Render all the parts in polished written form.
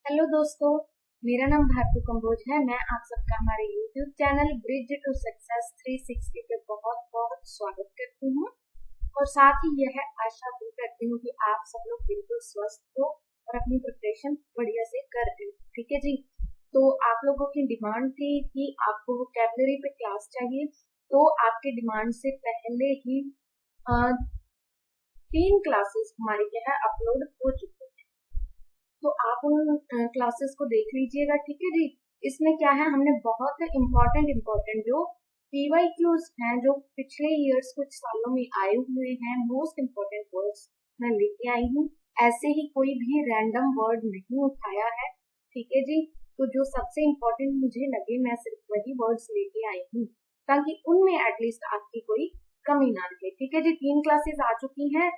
Hello दोस्तों, मेरा नाम भारती कंबोज है। मैं आप सबका हमारे YouTube channel bridge to success 360 पे बहुत बहुत स्वागत करती हूँ और साथ ही यह आशा भी करती हूँ कि आप सब लोग बिल्कुल स्वस्थ हो और अपनी प्रिपरेशन बढ़िया से कर रहे हो। ठीक है जी। तो आप लोगों की डिमांड थी कि आपको वोकैबुलरी पे क्लास चाहिए, तो आपके डिमांड से पहले ही 3 क्लासेस हमारी क्या है अपलोड हो चुकी है। तो आप उन क्लासेस को देख लीजिएगा। ठीक है जी। इसमें क्या है, हमने बहुत इम्पोर्टेंट जो PYQs हैं, जो पिछले ईयर्स कुछ सालों में आए हुए हैं, मोस्ट इम्पोर्टेंट वर्ड्स मैं लेके आई हूँ। ऐसे ही कोई भी रैंडम वर्ड नहीं उठाया है। ठीक है जी। तो जो सबसे इम्पोर्टेंट मुझे लगे मैं सिर्फ वही वर्ड्स लेके आई हूँ, ताकि उनमें एटलीस्ट आपकी कोई कमी ना रहे। ठीक है जी। 3 क्लासेस आ चुकी हैं,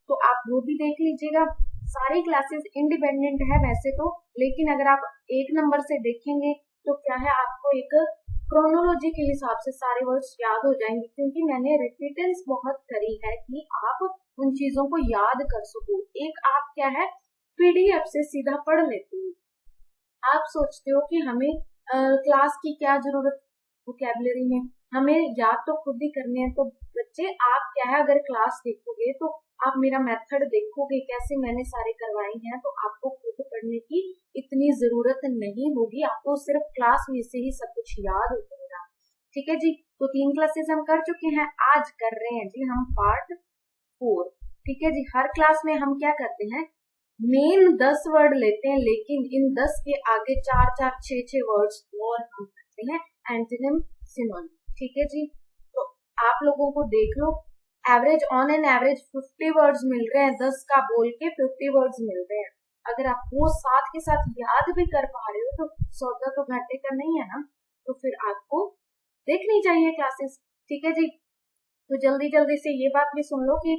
तो आप वो भी देख लीजिएगा। सारी क्लासेस इंडिपेंडेंट है वैसे तो, लेकिन अगर आप एक नंबर से देखेंगे तो क्या है, आपको एक क्रोनोलॉजी के हिसाब से सारे वर्ड्स याद हो जाएंगे, क्योंकि मैंने रिपीटेंस बहुत करी है कि आप उन चीजों को याद कर सको। एक आप क्या है PDF से सीधा पढ़ लेते हो। आप सोचते हो कि हमें क्लास की क्या जरूरत वोकैबुलरी में, हमें याद तो खुद ही करने हैं। तो बच्चे आप क्या है, अगर क्लास देखोगे तो आप मेरा मेथड देखोगे कैसे मैंने सारे करवाए हैं, तो आपको खुद पढ़ने की इतनी जरूरत नहीं होगी। आपको सिर्फ क्लास में से ही सब कुछ याद हो जाएगा। ठीक है जी। तो 3 क्लासेस हम कर चुके हैं, आज कर रहे हैं जी हम पार्ट 4। ठीक है जी। हर क्लास में हम क्या करते हैं, मेन 10 वर्ड लेते हैं, लेकिन इन 10 के आगे 4-4, 6-6 वर्ड्स और हम करते हैं एंटोनिम सिनोनिम। ठीक है जी। तो आप लोगों को देख लो, average on an average 50 words मिल रहे हैं। 10 का बोल के 50 वर्ड्स मिल रहे हैं। अगर आप वो साथ के साथ याद भी कर पा रहे हो तो सौदा तो घाटे का नहीं है ना। तो फिर आपको देखनी चाहिए क्लासेस। ठीक है जी। तो जल्दी जल्दी से ये बात भी सुन लो कि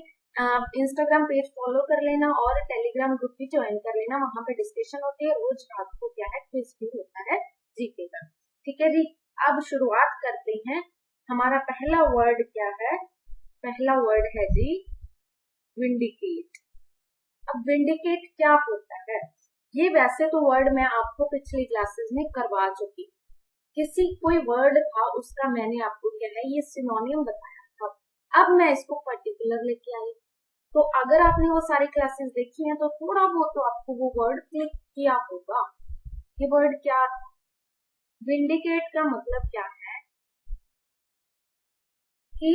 इंस्टाग्राम पेज फॉलो कर लेना और टेलीग्राम ग्रुप भी ज्वाइन कर लेना। वहां पे डिस्कशन होती है, रोज रात को क्या है क्विज भी होता है जीके का। ठीक है जी। अब शुरुआत करते हैं। हमारा पहला वर्ड क्या है, पहला वर्ड है जी विंडिकेट। अब विंडिकेट क्या होता है, ये वैसे तो वर्ड मैं आपको पिछली क्लासेस में करवा चुकी। किसी कोई वर्ड था उसका मैंने आपको क्या है ये सिनोनिम बताया था। अब मैं इसको पर्टिकुलर लेके आई। तो अगर आपने वो सारी क्लासेस देखी हैं तो थोड़ा बहुत तो आपको वो वर्ड क्लिक किया होगा। ये वर्ड क्या, विंडिकेट का मतलब क्या है कि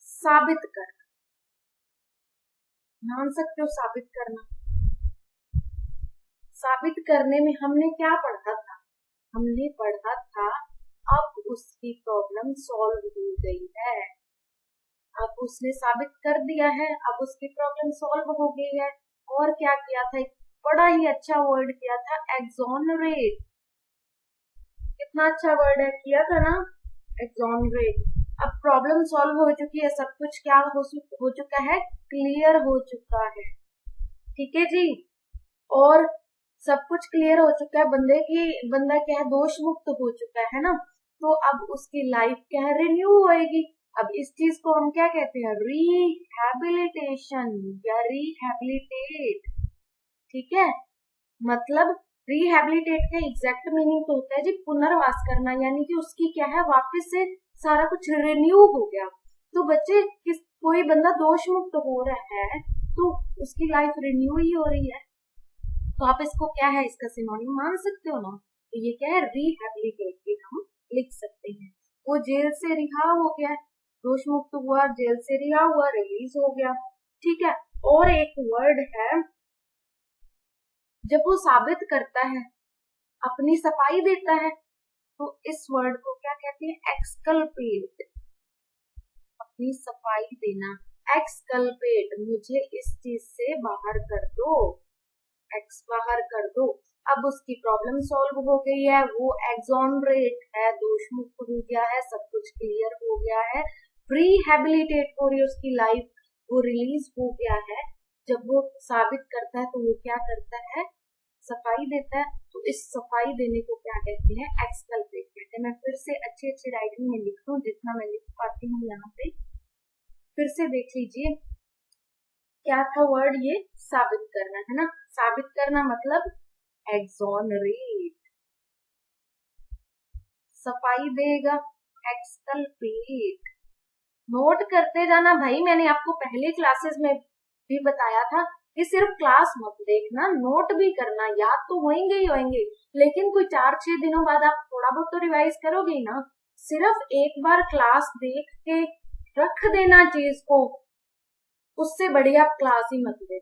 साबित करना। मान सकते हो साबित करना। साबित करने में हमने क्या पढ़ा था, हमने पढ़ा था अब उसकी प्रॉब्लम सॉल्व हो गई है। अब उसने साबित कर दिया है, अब उसकी प्रॉब्लम सॉल्व हो गई है। और क्या किया था, एक बड़ा ही अच्छा वर्ड किया था एक्सोनरेट। कितना अच्छा वर्ड है, किया था ना एक्सोनरेट। अब प्रॉब्लम सॉल्व हो चुकी है, सब कुछ क्या हो चुका है, क्लियर हो चुका है। ठीक है जी। और सब कुछ क्लियर हो चुका है, बंदा क्या है दोष मुक्त हो चुका है ना। तो अब उसकी लाइफ क्या है, रिन्यू होएगी। अब इस चीज को हम क्या कहते हैं, रिहैबिलिटेशन या रिहैबिलिटेट। ठीक है। मतलब रिहैबिलिटेट का एग्जैक्ट मीनिंग तो होता है जी पुनर्वास करना, यानी कि उसकी क्या है वापस से सारा कुछ रिन्यू हो गया। तो बच्चे कोई बंदा दोष मुक्त हो रहा है तो उसकी लाइफ रिन्यू ही हो रही है। तो आप इसको क्या है, इसका सिनोनिम मान सकते हो ना। तो ये क्या है, रिहैबिलिटेट हम लिख सकते हैं। वो जेल से रिहा हो गया, दोष मुक्त हुआ, जेल से रिहा हुआ, रिलीज हो गया। ठीक है। और एक वर्ड है, जब वो साबित करता है, अपनी सफाई देता है, तो इस वर्ड को क्या कहते हैं, एक्सकल्पेट। अपनी सफाई देना, एक्सकल्पेट, मुझे इस चीज से बाहर कर दो, एक्स बाहर कर दो। अब उसकी प्रॉब्लम सॉल्व हो गई है, वो एक्सोनरेट है, दोष मुक्त हो गया है, सब कुछ क्लियर हो गया है, रिहैबिलिटेट हो रही है उसकी लाइफ, वो रिलीज हो गया है। जब वो साबित करता है तो वो क्या करता है, सफाई देता है। तो इस सफाई देने को क्या कहते हैं, एक्सकल्पेट कहते हैं। मैं फिर से अच्छी अच्छी राइटिंग में लिख दूं जितना मैं लिख पाती हूँ यहाँ पे, फिर से देख लीजिए। क्या था वर्ड, ये साबित करना है ना। साबित करना मतलब एक्सोनरेट, सफाई देगा, एक्सकल्पेट। नोट करते जाना भाई, मैंने आपको पहले क्लासेस में भी बताया था कि सिर्फ क्लास मत देखना, नोट भी करना। याद तो होंगे ही होंगे, लेकिन कोई 4-6 दिनों बाद आप थोड़ा बहुत तो रिवाइज करोगे ही ना। सिर्फ एक बार क्लास देख के रख देना चीज को, उससे बढ़िया आप क्लास ही मत दे।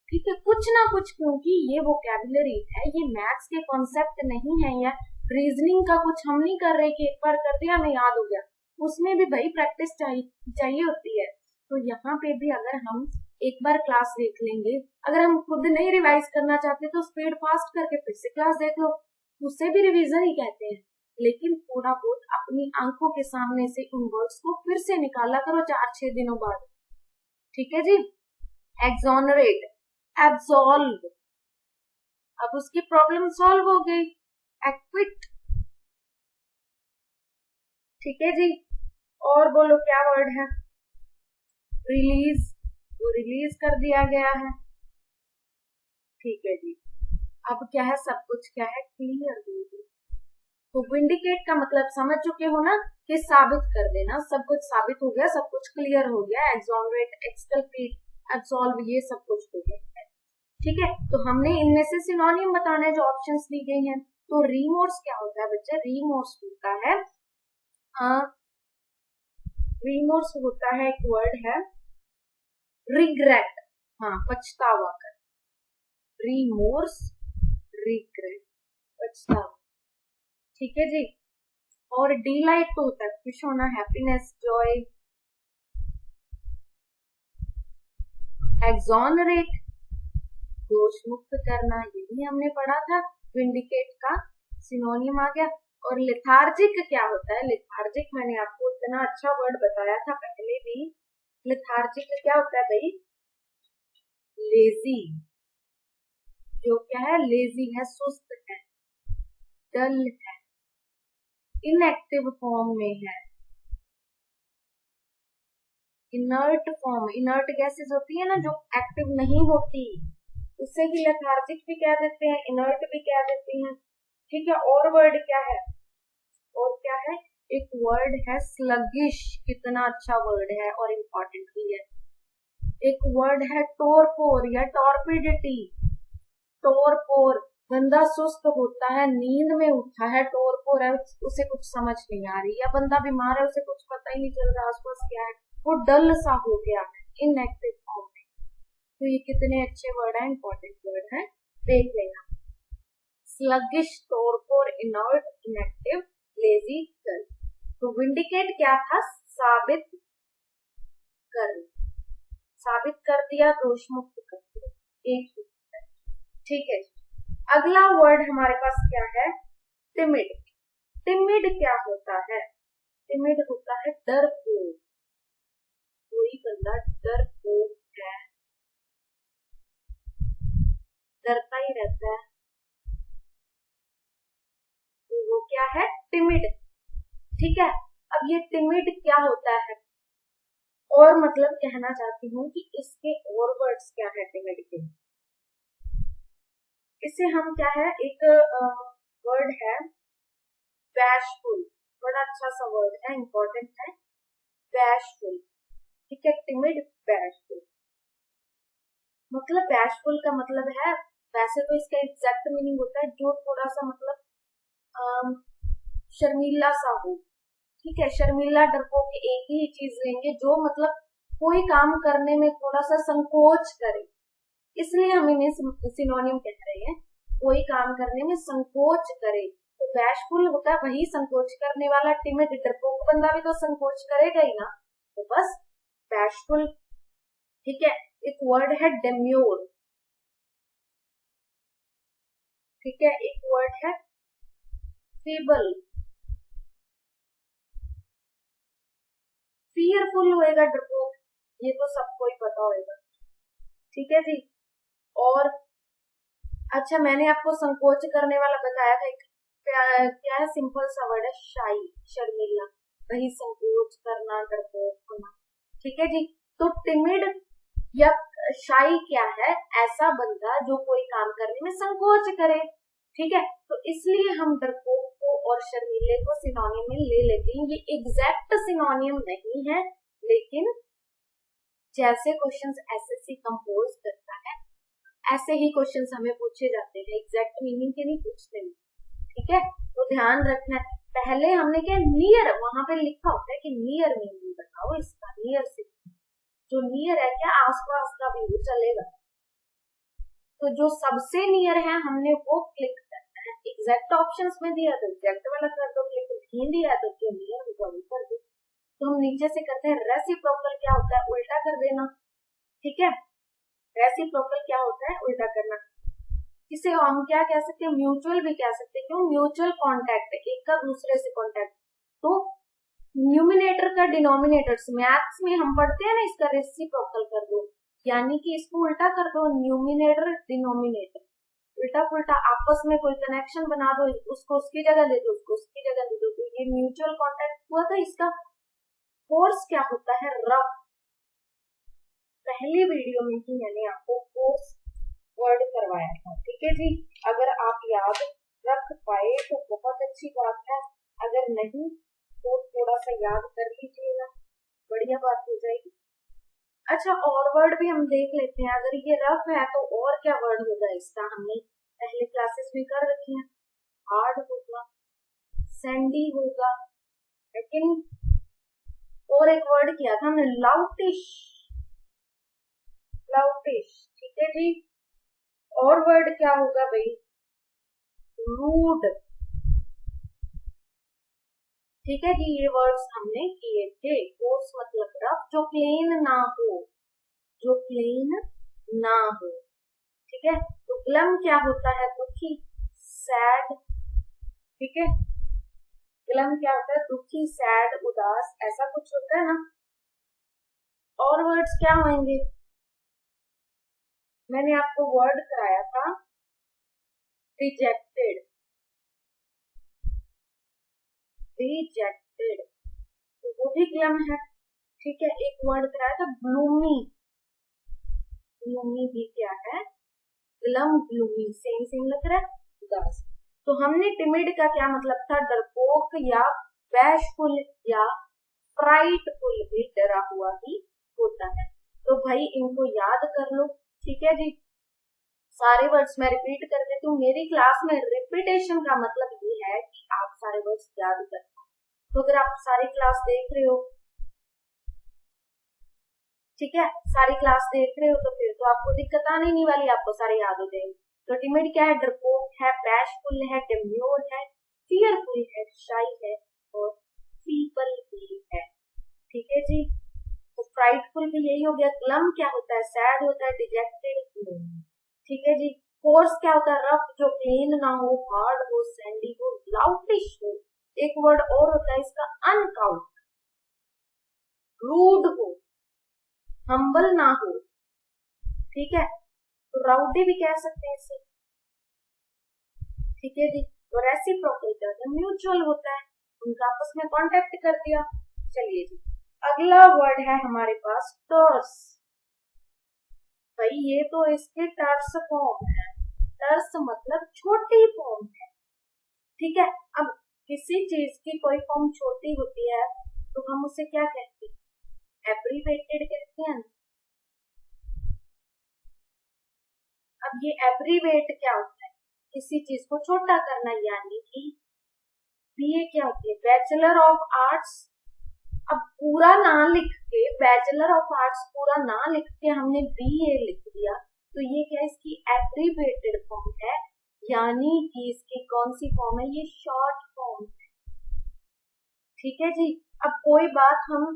ठीक है, कुछ ना कुछ, क्योंकि ये वोकैबुलरी है, ये मैथ्स के कॉन्सेप्ट नहीं है, या रीजनिंग का कुछ हम नहीं कर रहे कि एक बार कर दिया हमें याद हो गया, उसमें भी भाई प्रैक्टिस चाहिए होती है। तो यहाँ पे भी अगर हम एक बार क्लास देख लेंगे, अगर हम खुद नहीं रिवाइज करना चाहते तो स्पीड फास्ट करके फिर से क्लास देख लो, उसे भी रिवीजन ही कहते हैं। लेकिन थोड़ा बहुत अपनी आंखों के सामने से उन वर्ड्स को फिर से निकाला करो 4-6 दिनों बाद। ठीक है जी। एक्सोनरेट, एब्सॉल्व, अब उसकी प्रॉब्लम सॉल्व हो गई। एक्विट, ठीक है जी। और बोलो क्या वर्ड है, रिलीज, वो रिलीज कर दिया गया है। ठीक है जी। अब क्या है, सब कुछ क्या है, क्लियर हो गया। तो विंडिकेट का मतलब समझ चुके हो ना, कि साबित कर देना, सब कुछ साबित हो गया, सब कुछ क्लियर हो गया। एक्सोनरेट, एक्सकल्पेट, एब्सॉल्व, ये सब कुछ हो गया। ठीक है, तो हमने इनमें से सिनोनिम बताना है जो ऑप्शंस दी गई हैं। तो रिमोर्स क्या होता है बच्चा, रिमोर्स होता है, रिमोर्स होता है, एक वर्ड है रिग्रेट, हाँ पछतावा कर, रिमोर्स, रिग्रेट, पछतावा। ठीक है जी। और डिलाइट तो होता है खुश होना, हैप्पीनेस, जॉय। एक्सोनरेट, दोष मुक्त करना, ये भी हमने पढ़ा था, विंडिकेट का सिनोनिम आ गया। और लेथार्जिक क्या होता है, लेथार्जिक मैंने आपको इतना अच्छा वर्ड बताया था पहले भी। लेथार्जिक क्या होता है भाई, लेजी, जो क्या है, लेजी है, सुस्त है, डल है, इनएक्टिव फॉर्म में है, इनर्ट फॉर्म, इनर्ट गैसेस होती है ना जो एक्टिव नहीं होती, उससे ही लेथार्जिक भी कह देते हैं, इनर्ट भी कह देते हैं। ठीक है, और वर्ड क्या है, और क्या है, एक वर्ड है स्लगिश, कितना अच्छा वर्ड है और इम्पोर्टेंट भी है। एक वर्ड है टोरपोर या टॉर्पिडिटी, टोरपोर, बंदा सुस्त होता है, नींद में उठा है, टोरपोर है, उसे कुछ समझ नहीं आ रही, या बंदा बीमार है, उसे कुछ पता ही नहीं चल रहा आसपास क्या है, वो डल सा हो गया है, इनएक्टिव फॉर्म में। तो ये कितने अच्छे वर्ड है, इंपॉर्टेंट वर्ड है, देख लेना। Sluggish, torpor, inert, inactive, lazy, dull. तो विंडिकेट क्या था, साबित कर, साबित कर दिया, दोष मुक्त कर दिया, एक। ठीक है, अगला वर्ड हमारे पास क्या है, टिमिड। टिमिड क्या होता है, टिमिड होता है डरपोक, कोई बंदा डरपोक है, डरता ही रहता है, तो वो क्या है, टिमिड। ठीक है, अब ये टिमिड क्या होता है, और मतलब कहना चाहती हूँ कि इसके और वर्ड्स क्या है टिमिड के। इसे हम क्या है, एक वर्ड है बैशफुल, बड़ा अच्छा सा वर्ड है, इंपॉर्टेंट है, बैशफुल। ठीक है, टिमिड, बैशफुल, मतलब बैशफुल का मतलब है, वैसे तो इसका एग्जैक्ट मीनिंग होता है जो थोड़ा सा मतलब शर्मीला सा हो। ठीक है, शर्मीला, डरपोक एक ही चीज लेंगे, जो मतलब कोई काम करने में थोड़ा सा संकोच करे, इसलिए हम इन्हें सिनोनिम कह रहे हैं, कोई काम करने में संकोच करे। तो बैशफुल होता है वही संकोच करने वाला, टिमिड, डरपोक बंदा भी तो संकोच करेगा ही ना, तो बस बैशफुल। ठीक है, एक वर्ड है डेम्योर। ठीक है, एक वर्ड है फीबल, फियरफुल होएगा डरपोक, ये तो सबको ही पता होगा। ठीक है जी। और अच्छा, मैंने आपको संकोच करने वाला बताया था, एक क्या है, सिंपल सा वर्ड है शाई, शर्मीला, वही संकोच करना, डरपोक होना। ठीक है जी। तो टिमिड या शाई क्या है, ऐसा बंदा जो कोई काम करने में संकोच करे, ठीक है। तो इसलिए हम डरपोक को और शर्मीले को सिनोनिम में ले लेते हैं। ये एग्जैक्ट सिनोनिम नहीं है, लेकिन जैसे क्वेश्चंस एसएससी कंपोज करता है ऐसे ही क्वेश्चंस हमें पूछे जाते हैं, एग्जैक्ट मीनिंग के नहीं पूछते हैं, ठीक है। तो ध्यान रखना है, पहले हमने क्या नियर, वहां पे लिखा होता है कि नियर मीनिंग बताओ इसका, नियर से जो नियर है क्या आसपास का भी चलेगा, तो जो सबसे नियर है हमने वो क्लिक करना है। एग्जैक्ट ऑप्शंस में दिया तो एग्जैक्ट वाला कर दो, क्लिक नहीं दिया तो जो नियर होगा वो कर दो। तो हम नीचे से करते हैं रेसिप्रोकल, क्या होता है उल्टा कर देना, ठीक है। रेसिप्रोकल क्या होता है उल्टा करना, इसे हम क्या कह सकते हैं, म्यूचुअल भी कह सकते हैं। क्यों, म्यूचुअल कॉन्टैक्ट, एक का दूसरे से कॉन्टैक्ट। तो न्यूमिनेटर का डिनोमिनेटर, मैथ्स में हम पढ़ते हैं ना, इसका रेसिप्रोकल कर दो, यानी कि इसको उल्टा कर दो, न्यूमिनेटर डिनोमिनेटर, उल्टा पुल्टा आपस में कोई कनेक्शन बना दो, उसको उसकी जगह दे दो, उसको उसकी जगह दे दो। तो ये म्यूचुअल कॉन्टैक्ट हुआ था। इसका फोर्स क्या होता है, रफ। पहली वीडियो में ही मैंने आपको फोर्स वर्ड करवाया था, ठीक है जी। अगर आप याद रख पाए तो बहुत अच्छी बात है, अगर नहीं तो थोड़ा सा याद कर लीजिएगा, बढ़िया बात हो जाएगी। अच्छा, और वर्ड भी हम देख लेते हैं। अगर ये रफ है तो और क्या वर्ड होगा इसका, हमने पहले क्लासेस में कर रखी है। हार्ड होगा, सैंडी होगा, लेकिन और एक वर्ड किया था हमने, लाउटिश, लाउटिश, ठीक है जी। और वर्ड क्या होगा भाई, रूड, ठीक है जी। ये वर्ड्स हमने किए थे। कोर्स मतलब रफ, जो प्लेन ना हो, जो प्लेन ना हो, ठीक है। तो ग्लम क्या होता है, दुखी, सैड, ठीक है। ग्लम क्या होता है, दुखी, सैड, उदास, ऐसा कुछ होता है ना। और वर्ड्स क्या होंगे, मैंने आपको वर्ड कराया था रिजेक्टेड, रिजेक्टेड, तो वो भी ग्लम है, ठीक है। एक वर्ड कराया था ग्लूमी, ग्लूमी भी क्या है, ग्लम, ग्लूमी, सेम सेम लग रहा है, उदास। तो हमने टिमिड का क्या मतलब था, डरपोक या बैशफुल या फ्राइटफुल भी डरा हुआ ही होता है। तो भाई इनको याद कर लो, ठीक है जी। सारे वर्ड्स मैं रिपीट कर देती हूँ। मेरी क्लास में रिपीटेशन का मतलब ये है कि आप सारे वर्ड्स याद कर। तो अगर आप सारी क्लास देख रहे हो, ठीक है, सारी क्लास देख रहे हो, तो फिर तो आपको दिक्कत आने नहीं वाली, आपको सारे याद हो जाएंगे। तो टिमिड क्या है, डरपोक है, बैशफुल है, डेम्योर है, फियरफुल है, शाई है और फीबल भी है, ठीक है जी। तो फ्राइटफुल भी यही हो गया। ग्लम क्या होता है, सैड होता है, डिजेक्टेड, ठीक है जी। कोर्स क्या होता है, रफ, जो प्लेन ना हो, हार्ड हो, सैंडी हो, लाउटिश हो। एक वर्ड और होता है इसका, अनकाउंट, रूड हो, हम्बल ना हो, ठीक है। तो राउडी भी कह सकते हैं इसे, ठीक है जी। और रेसिप्रोकल म्यूचुअल होता है, उनका आपस में कॉन्टेक्ट कर दिया। चलिए जी, अगला वर्ड है हमारे पास टर्स। भाई ये तो इसके टर्स फॉर्म है, टर्स मतलब छोटी फॉर्म है, ठीक है। अब किसी चीज की कोई फॉर्म छोटी होती है तो हम उसे क्या कहते हैं, एब्रीवेटेड कहते हैं। अब ये एब्रीवेट क्या होता है, किसी चीज को छोटा करना, यानी कि बीए क्या होती है, बैचलर ऑफ आर्ट्स। अब पूरा ना लिख के, बैचलर ऑफ आर्ट्स पूरा ना लिख के हमने बीए लिख दिया, तो ये क्या, इसकी एब्रीवेटेड फॉर्म है, यानी कि इसकी कौन सी फॉर्म है, ये शॉर्ट फॉर्म है, ठीक है जी। अब कोई बात, हम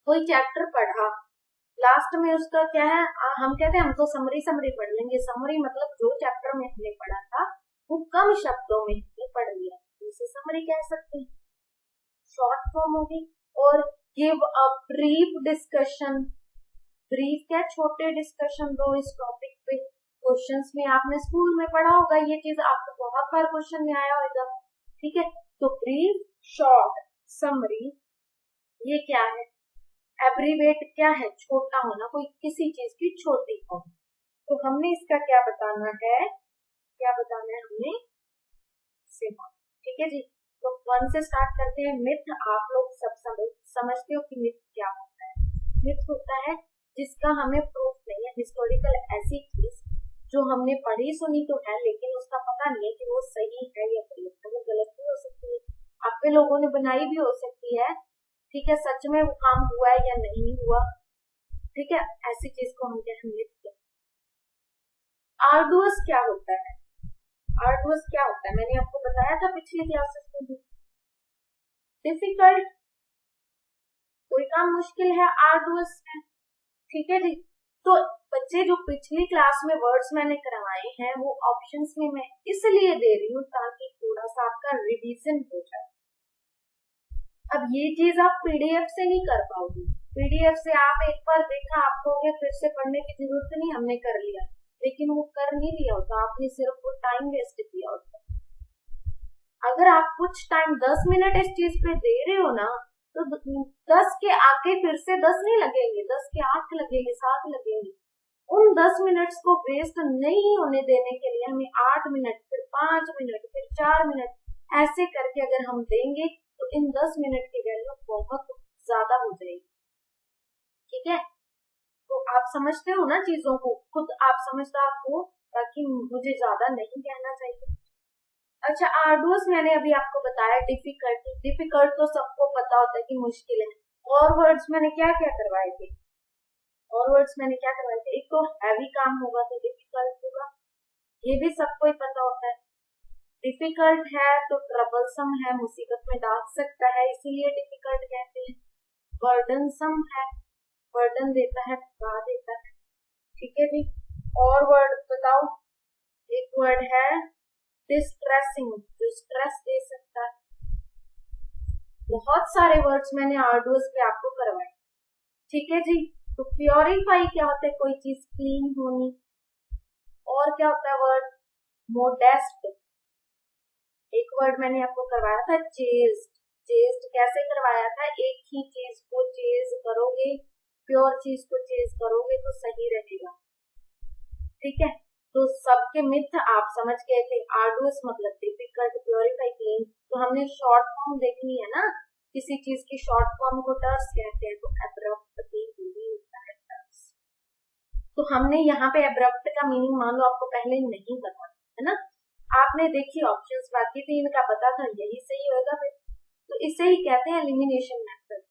कोई चैप्टर पढ़ा, लास्ट में उसका क्या है, हम कहते हैं हम तो समरी समरी पढ़ लेंगे। समरी मतलब जो चैप्टर में हमने पढ़ा था वो कम शब्दों में हमने पढ़ लिया, इसे समरी कह सकते हैं, शॉर्ट फॉर्म होगी। और give a brief discussion, brief क्या, छोटे डिस्कशन दो इस टॉपिक पे। क्वेश्चंस में आपने स्कूल में पढ़ा होगा, ये चीज आपको बहुत बार क्वेश्चन में आया होगा, ठीक है। तो ब्रीफ, शॉर्ट, समरी, ये क्या है, एब्रीवेट क्या है, छोटा होना, कोई किसी चीज की छोटी फॉर्म। तो हमने इसका क्या बताना है, हमने सिंबल। ठीक है जी। तो 1 से स्टार्ट करते हैं। मिथ, आप लोग सब समझते हो कि मिथ क्या होता है। मिथ होता है जिसका हमें प्रूफ नहीं है, हिस्टोरिकल ऐसी चीज जो हमने पढ़ी सुनी तो है लेकिन उसका पता नहीं है कि वो सही है या गलत है, वो गलत भी हो सकती है, आपके लोगों ने बनाई भी हो सकती है। ठीक है, सच में वो काम हुआ है या नहीं हुआ। ठीक है, ऐसी चीज को हम कहते हैं मिथ। आर्डुअस क्या होता है, आर्डुअस क्या होता है, मैंने आपको बताया था पिछली क्लासेस में भी। डिफिकल्ट, कोई काम मुश्किल है, आर्डुअस है। ठीक है जी। तो बच्चे जो पिछली क्लास में वर्ड्स मैंने करवाए हैं वो ऑप्शंस में मैं इसलिए दे रही हूँ ताकि थोड़ा सा आपका रिवीजन हो जाए। अब ये चीज आप पीडीएफ से नहीं कर पाओगे, पीडीएफ से आप एक बार देखा आप कहोगे फिर से पढ़ने की जरूरत नहीं, हमने कर लिया, लेकिन वो कर नहीं लिया होता, आपने सिर्फ वो टाइम वेस्ट किया होता। अगर आप कुछ टाइम 10 मिनट इस चीज पे दे रहे हो ना तो 10 के आगे फिर से 10 नहीं लगेंगे, 10 के 8 लगेंगे, 7 लगेंगे। उन 10 मिनट्स को वेस्ट नहीं होने देने के लिए हमें 8 मिनट, फिर 5 मिनट, फिर 4 मिनट ऐसे करके अगर हम देंगे तो इन 10 मिनट की वैल्यू बहुत ज्यादा हो जाएगी। ठीक है, तो आप समझते हो ना चीजों को, खुद आप समझदार हो ताकि मुझे ज्यादा नहीं कहना चाहिए। अच्छा, आर्डुअस मैंने अभी आपको बताया। डिफिकल्ट, डिफिकल्ट तो सबको पता होता है कि मुश्किल है। और वर्ड्स मैंने क्या क्या करवाए थे, और वर्ड्स मैंने क्या करवाए थे, एक तो हैवी काम होगा तो डिफिकल्ट होगा, ये भी सबको ही पता होता है। डिफिकल्ट है तो ट्रबलसम है, मुसीबत में डाल सकता है, इसीलिए डिफिकल्ट कहते हैं। बर्डनसम है, बर्डन देता है, थका देता है। ठीक है जी। और वर्ड बताओ, एक वर्ड है डिस्ट्रेसिंग, जो स्ट्रेस दे सकता है। बहुत सारे वर्ड्स मैंने आर्डुअस पे आपको करवाए। ठीक है जी। तो प्योरीफाई क्या होता है, कोई चीज क्लीन होनी। और क्या होता है वर्ड, मोडेस्ट। एक वर्ड मैंने आपको करवाया था चेस्ट, चेस्ट कैसे करवाया था, एक ही चीज को चेज करोगे, प्योर चीज को चेज करोगे तो सही रहेगा। ठीक है, तो सबके मिथ आप समझ गए थे। आर्डुअस मतलब डिफिकल्ट, प्योरीफाई, क्लीन। तो हमने शॉर्ट फॉर्म देखनी है ना, किसी चीज की शॉर्ट फॉर्म को टर्स कहते हैं, तो एब्रप्ट होता है टर्स। तो हमने यहाँ पे एब्रप्ट का मीनिंग मान लो आपको पहले नहीं पता है ना, आपने देखी ऑप्शंस बाकी थी, इनका पता था, यही सही होगा फिर। तो इसे ही कहते हैं एलिमिनेशन मेथड।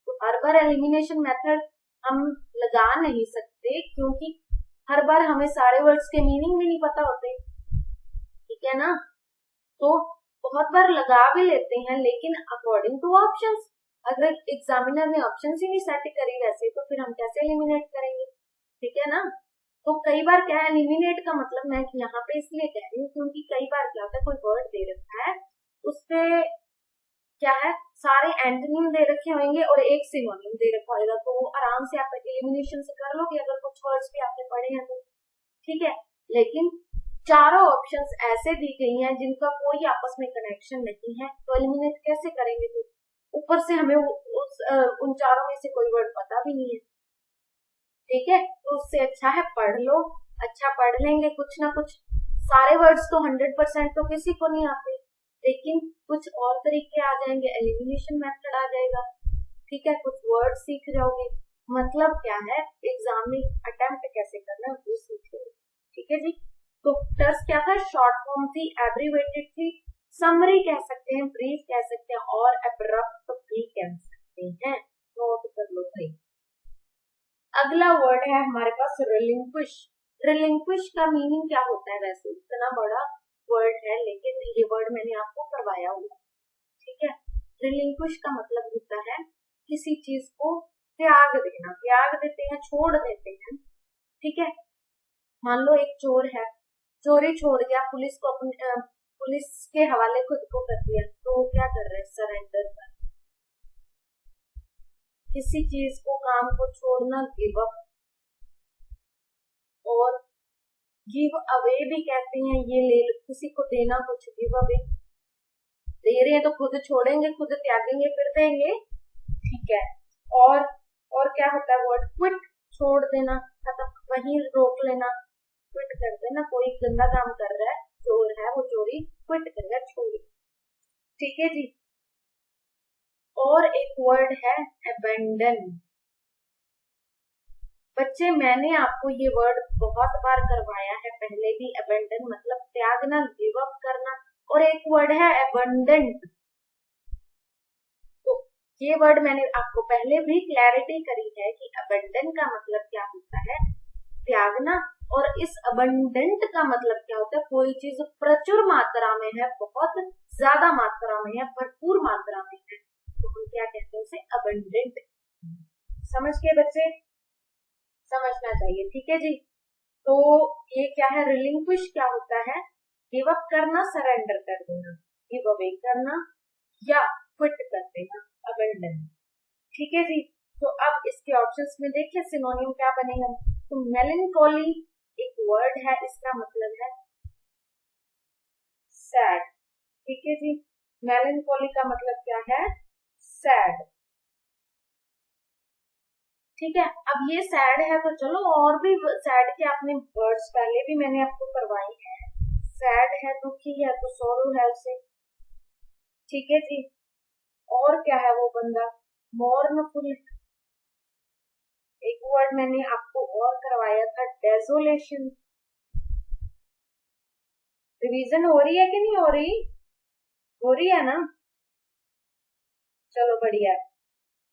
तो हर बार एलिमिनेशन मेथड हम लगा नहीं सकते क्योंकि हर बार हमें सारे वर्ड्स के मीनिंग भी नहीं पता होते। ठीक है ना, तो बहुत बार लगा भी लेते हैं लेकिन अकॉर्डिंग टू ऑप्शंस। अगर एग्जामिनर ने ऑप्शंस ही नहीं सेट करी वैसे तो फिर हम कैसे एलिमिनेट करेंगे। ठीक है ना, तो कई बार क्या है, एलिमिनेट का मतलब मैं यहाँ पे इसलिए कह रही हूँ क्योंकि कई बार क्या होता है, कोई वर्ड दे रखा है उसपे क्या है, सारे एंटोनिम दे रखे होंगे और एक सिनोनिम दे रखा होगा, तो आराम से आप एलिमिनेशन से कर लोगे अगर कुछ वर्ड्स भी आपने पढ़े हैं तो। ठीक है, लेकिन चारों ऑप्शंस ऐसे दी गई हैं जिनका कोई आपस में कनेक्शन नहीं है, तो एलिमिनेट कैसे करेंगे। तो ऊपर से हमें उन चारों में से कोई वर्ड पता भी नहीं है। ठीक है, तो उससे अच्छा है पढ़ लो, अच्छा पढ़ लेंगे कुछ ना कुछ। सारे वर्ड्स तो 100% तो किसी को नहीं आते, लेकिन कुछ और तरीके आ जाएंगे, एलिमिनेशन मेथड आ जाएगा। ठीक है, कुछ वर्ड सीख जाओगे, मतलब क्या है एग्जाम में अटेम्प्ट कैसे करना है वो सीख जाओगे। ठीक है जी। तो टर्स क्या था, शॉर्ट फॉर्म थी, एब्रीवेटेड थी, समरी कह सकते हैं, ब्रीफ कह सकते हैं और एब्रप्ट भी कह सकते हैं। नोट कर लो भाई। अगला वर्ड है हमारे पास रिलिंक्विश। रिलिंक्विश का मीनिंग क्या होता है, वैसे इतना बड़ा वर्ड है लेकिन ये वर्ड मैंने आपको करवाया हुआ। ठीक है, रिलिंक्विश का मतलब होता है किसी चीज को त्याग देना, त्याग देते हैं, छोड़ देते हैं। ठीक है, मान लो एक चोर है, चोरी छोड़ गया, पुलिस को पुलिस के हवाले खुद को कर दिया, तो वो क्या कर रहे हैं, सरेंडर कर। किसी चीज को, काम को छोड़ना गिव अप, और गिव अवे भी कहते हैं, ये ले किसी को देना कुछ, गिव अवे। दे रहे हैं तो खुद छोड़ेंगे, खुद त्यागेंगे फिर देंगे। ठीक है, और और क्या होता है वर्ड क्विट, छोड़ देना, खत्म, वहीं रोक लेना, क्विट कर देना, कोई गंदा काम कर रहा है, चोर है वो चोरी क्विट कर रहा है, छोड़। ठीक है जी। और एक वर्ड है अबेंडन। बच्चे मैंने आपको ये वर्ड बहुत बार करवाया है पहले भी, अबेंडन मतलब त्यागना, गिव अप करना। और एक वर्ड है अबंडेंट, तो ये वर्ड मैंने आपको पहले भी क्लैरिटी करी है कि अबंडन का मतलब क्या होता है, त्यागना। और इस अबंडेंट का मतलब क्या होता है, कोई चीज प्रचुर मात्रा में है, बहुत ज्यादा मात्रा में है, भरपूर मात्रा में है, तो हम क्या कहते हैं उसे, अबंडेंट। समझ के बच्चे, समझना चाहिए। ठीक है जी। तो ये क्या है, रिलिंक्विश क्या होता है, गिव अप करना, सरेंडर कर देना, गिव अवे करना या क्विट कर देना, अबेंडन। ठीक है जी। तो अब इसके ऑप्शंस में देखिए सिनोनिम क्या बनेगा। तो मेलनकोली एक वर्ड है, इसका मतलब है सैड। ठीक है जी। मेलनकोली का मतलब क्या है, सैड। ठीक है। अब ये सैड है तो चलो और भी सैड के आपने वर्ड्स पहले भी मैंने आपको करवाए हैं। सैड है, दुखी है, तो सोरो है उसे। ठीक है जी। और क्या है वो बंदा, मोर्नफुल। एक वर्ड मैंने आपको और करवाया था, डेजोलेशन। रिवीजन हो रही है कि नहीं हो रही, हो रही है ना, चलो बढ़िया।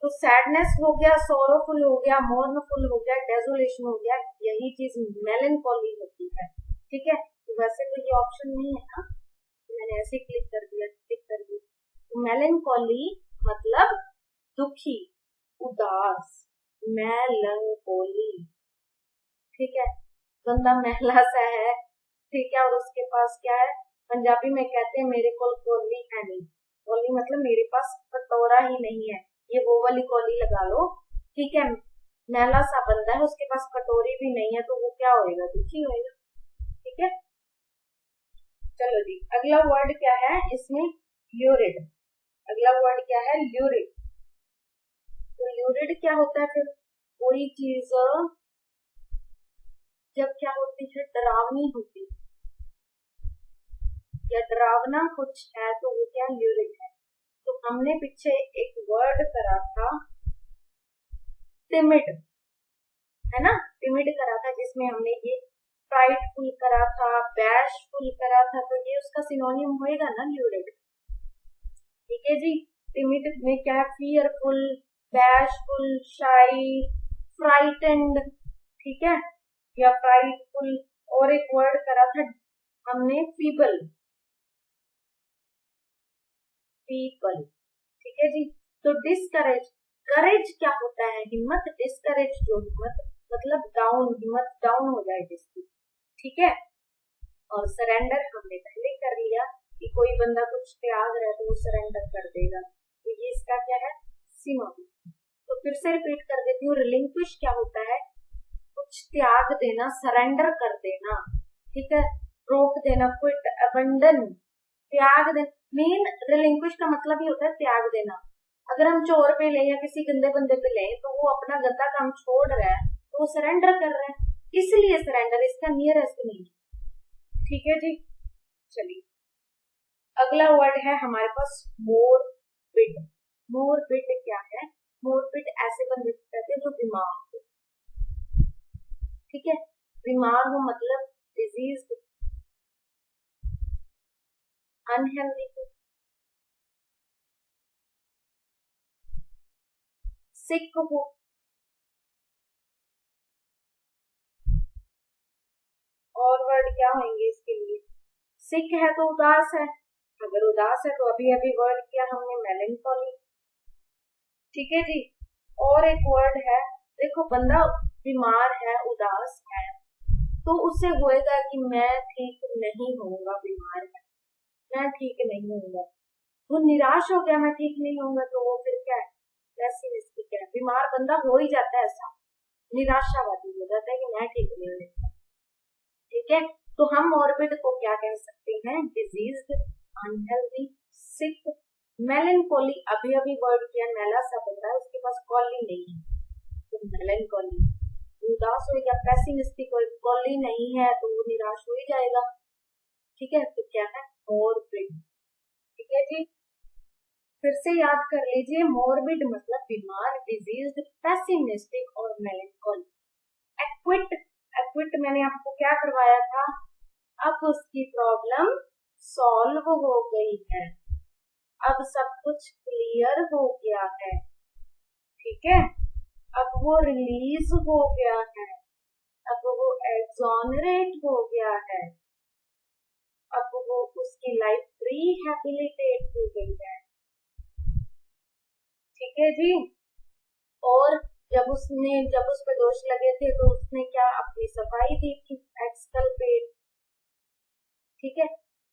तो सैडनेस हो गया, सोरोफुल हो गया, मोर्नफुल हो गया, डेजोलेशन हो गया, यही चीज मेलनकोली होती है। ठीक है। तो वैसे तो ये ऑप्शन नहीं है ना, तो मैंने ऐसे क्लिक कर दिया, क्लिक कर दिया। तो मेलनकोली मतलब दुखी, उदास, मेलनकोली। ठीक है। बंदा महला सा है, ठीक है, और उसके पास क्या है, पंजाबी में कहते हैं मेरे को कोली है नहीं, कोली मतलब मेरे पास कटोरा ही नहीं है, ये वो वाली कोली लगा लो। ठीक है। मैला सा बंदा है, उसके पास कटोरी भी नहीं है, तो वो क्या होएगा, दुखी होएगा। ठीक है। चलो जी, अगला वर्ड क्या है इसमें, ल्यूरिड। अगला वर्ड क्या है, ल्यूरिड। तो ल्यूरिड क्या होता है फिर, कोई चीज जब क्या होती है, डरावनी होती है या डरावना कुछ है, तो वो क्या ल्यूरिड है। तो हमने पीछे एक वर्ड करा था टिमिड, है ना, टिमिड करा था, जिसमें हमने ये प्राइडफुल करा था, बैशफुल करा था, तो ये उसका सिनोनिम होएगा ना ल्यूरिड। ठीक है जी। टिमिड में क्या है, फियरफुल, बैशफुल, शाई, फ्राइटेंड। ठीक है, या प्राइडफुल। और एक वर्ड करा था हमने फीबल, पीपल। ठीक है जी। तो डिस्करेज, करेज क्या होता है, हिम्मत, डिस्करेज जो हिम्मत मतलब डाउन, हिम्मत डाउन हो जाए जिसकी। ठीक है। और सरेंडर हमने पहले कर लिया कि कोई बंदा कुछ त्याग रहा है तो वो सरेंडर कर देगा, तो ये इसका क्या है, सिनोनिम। तो फिर से रिपीट कर देती हूँ, रिलिंक्विश क्या होता है, कुछ त्याग देना, सरेंडर कर देना। ठीक है। रोक देना, क्विट, अबंडन, त्याग देना। मेन रिलिंक्विश का मतलब ही होता है त्याग देना। अगर हम चोर पे ले या किसी गंदे बंदे पे ले, तो वो अपना गंदा काम छोड़ रहा है, तो वो सरेंडर कर रहा है, इसलिए सरेंडर इसका नियरेस्ट नहीं। ठीक है जी। चलिए, अगला वर्ड है हमारे पास मोर बिट। मोर बिट क्या है, मोर बिट ऐसे बंदे कहते हैं जो बीमार हो। ठीक है। बीमार हो मतलब डिजीज, अनहेल्दी, सिक हो। और वर्ड क्या होंगे इसके लिए, सिक है तो उदास है, अगर उदास है तो अभी अभी वर्ड किया हमने मेलनकोली। ठीक है जी। और एक वर्ड है, देखो बंदा बीमार है, उदास है, तो उससे होएगा कि मैं ठीक नहीं होऊंगा, बीमार है मैं ठीक नहीं होऊंगा, वो निराश हो गया मैं ठीक नहीं होऊंगा, तो वो फिर क्या है, पेसिमिस्टिक है, बीमार बंदा हो ही जाता है ऐसा, निराशावादी हो जाता है कि मैं ठीक नहीं हूँ। ठीक है। तो हम मॉर्बिड को क्या कह सकते हैं, डिजीज्ड, अनहेल्दी, सिक, मेलनकोली। अभी अभी वर्ड किया, मेला सा बंदा है, उसके पास कॉली नहीं है। मेलनकॉली, उदास हो गया, पेसिमिस्टिक और कॉली नहीं है तो वो निराश हो ही जाएगा। ठीक है, तो क्या है मोरबिड। ठीक है जी, फिर से याद कर लीजिए, मोरबिड मतलब बीमार, डिजीज्ड, पेसिमिस्टिक और मेलनकॉली। एक्विट, एक्विट मैंने आपको क्या करवाया था, अब उसकी प्रॉब्लम सॉल्व हो गई है, अब सब कुछ क्लियर हो गया है। ठीक है, अब वो रिलीज हो गया है, अब वो एक्सोनरेट हो गया है, अब वो उसकी लाइफ रिहेबिलिटेट हो गई है। ठीक है जी, और जब उस पे दोष लगे थे तो उसने क्या अपनी सफाई दी थी, एक्सकल्पेट। ठीक है,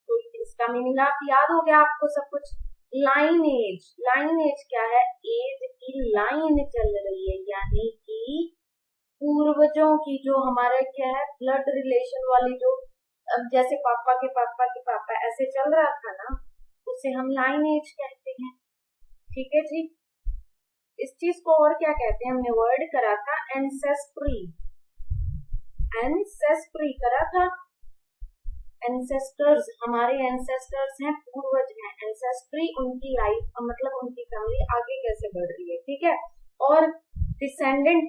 तो इसका मीनिंग आप याद हो गया आपको सब कुछ। लाइनेज, लाइनेज क्या है, एज की लाइन चल रही है, यानी कि पूर्वजों की जो हमारे क्या है ब्लड रिलेशन वाली जो, अब जैसे पापा के पापा के पापा ऐसे चल रहा था ना, उसे हम लाइनेज कहते हैं। ठीक है जी, इस चीज को और क्या कहते हैं, हमने वर्ड करा था एंसेस्ट्री, एंसेस्ट्री करा था। एंसेस्टर्स, हमारे एंसेस्टर्स हैं, पूर्वज हैं, एंसेस्ट्री उनकी लाइफ मतलब उनकी फैमिली आगे कैसे बढ़ रही है। ठीक है, और डिसेंडेंट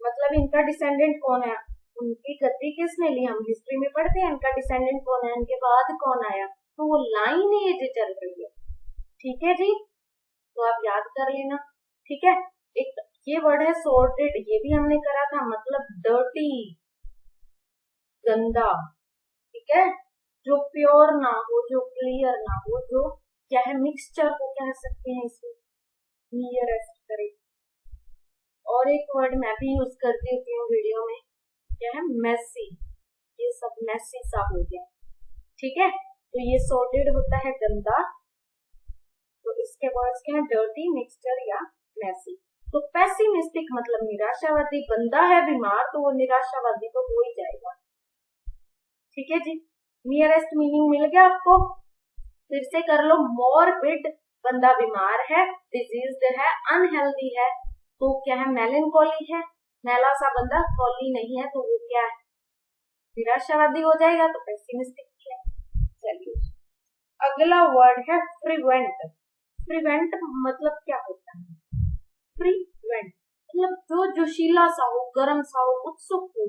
मतलब इनका डिसेंडेंट कौन है, उनकी गद्दी किसने ली, हम हिस्ट्री में पढ़ते हैं इनका डिसेंडेंट कौन है, इनके बाद कौन आया, तो वो लाइनेज चल रही है। ठीक है जी, तो आप याद कर लेना। ठीक है, एक ये वर्ड है सॉर्टेड, ये भी हमने करा था, मतलब डर्टी, गंदा। ठीक है, जो प्योर ना हो, जो क्लियर ना हो, जो क्या है मिक्सचर को कह सकते हैं इसमें, नियरेस्ट करे। और एक वर्ड मैं भी यूज कर देती हूँ वीडियो में, क्या है मेसी, ये सब मेसी सा हो गया। ठीक है, तो ये सॉर्टेड होता है गंदा, तो इसके वर्ड्स क्या है डर्टी, मिक्सचर या मेसी। तो पेसिमिस्टिक मतलब निराशावादी, बंदा है बीमार तो वो निराशावादी तो हो ही जाएगा। ठीक है जी, नियरेस्ट मीनिंग मिल गया आपको, फिर से कर लो। मोरबिड बंदा बीमार है, डिजीज्ड है, अनहेल्दी है, तो क्या है मेलनकॉली है, मैला सा बंदा, कॉली नहीं है तो वो क्या है निराशावादी हो जाएगा, तो पेसिमिस्टिक है। चलिए अगला वर्ड है प्रिवेंट। प्रिवेंट मतलब क्या होता है, प्रिवेंट मतलब जो जोशीला सा हो, गर्म सा हो, उत्सुक हो,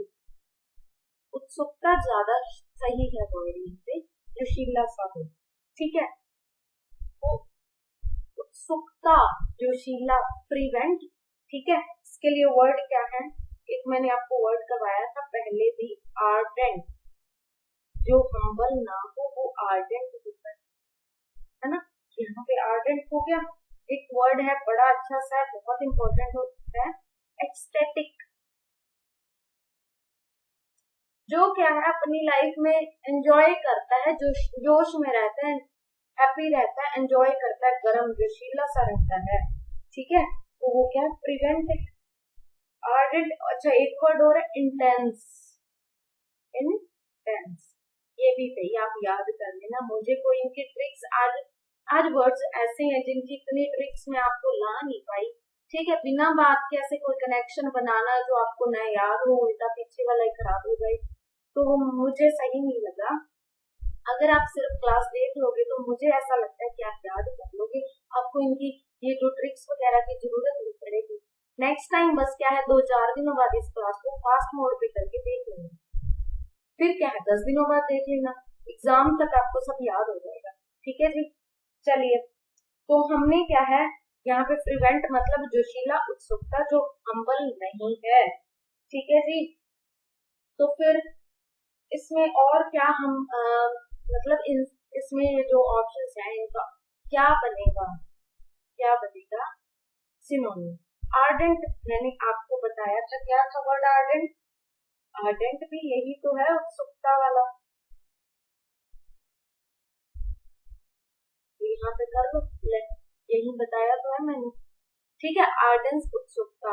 उत्सुकता ज्यादा सही है वर्ड से, जोशीला सा हो। ठीक है, तो उत्सुकता, जोशीला, प्रिवेंट। ठीक है, इसके लिए वर्ड क्या है, एक मैंने आपको वर्ड करवाया था पहले भी, आर्डेंट। जो हम्बल ना हो वो आर्डेंट होता है ना, यहाँ पे आर्डेंट हो गया। एक वर्ड है बड़ा अच्छा सा, बहुत इंपॉर्टेंट होता है, एक्सटेटिक। जो क्या है अपनी लाइफ में एंजॉय करता है, जोश में रहता है, हैप्पी रहता है, एंजॉय करता है, गर्म जोशीला सा रहता है। ठीक है, तो वो क्या है प्रिवेंट, आर्डेंट। अच्छा एक वर्ड और है इंटेंस, इंटेंस, ये भी सही, आप याद कर लेना। मुझे कोई इनकी ट्रिक्स आज वर्ड्स ऐसे हैं जिनकी इतनी ट्रिक्स मैं आपको ला नहीं पाई। ठीक है, बिना बात के ऐसे कोई कनेक्शन बनाना जो आपको न याद हो, उल्टा पीछे वाला ही खराब हो गए, तो वो मुझे सही नहीं लगा। अगर आप सिर्फ क्लास देख लोगे तो मुझे ऐसा लगता है कि आप याद कर लोगे, आपको इनकी ये जो ट्रिक्स वगैरह की जरूरत नहीं पड़ेगी। नेक्स्ट टाइम बस क्या है 2-4 दिनों बाद इस क्लास को फास्ट मोड पे करके देख लेना, फिर क्या है 10 दिनों बाद देख लेना, एग्जाम तक आपको सब याद हो जाएगा। ठीक है जी, चलिए तो हमने क्या है यहाँ पे प्रिवेंट मतलब जोशीला, उत्सुकता, जो हम्बल नहीं है। ठीक है जी, तो फिर इसमें और क्या हम मतलब इसमें जो ऑप्शंस हैं इनका क्या बनेगा, क्या बनेगा सिनोनिम। आर्डेंट मैंने आपको बताया था, क्या था वर्ड आर्डेंट, आर्डेंट भी यही तो है उत्सुकता वाला, यहाँ पे कर लो, यही बताया तो है मैंने। ठीक है, आर्डेंस उत्सुकता।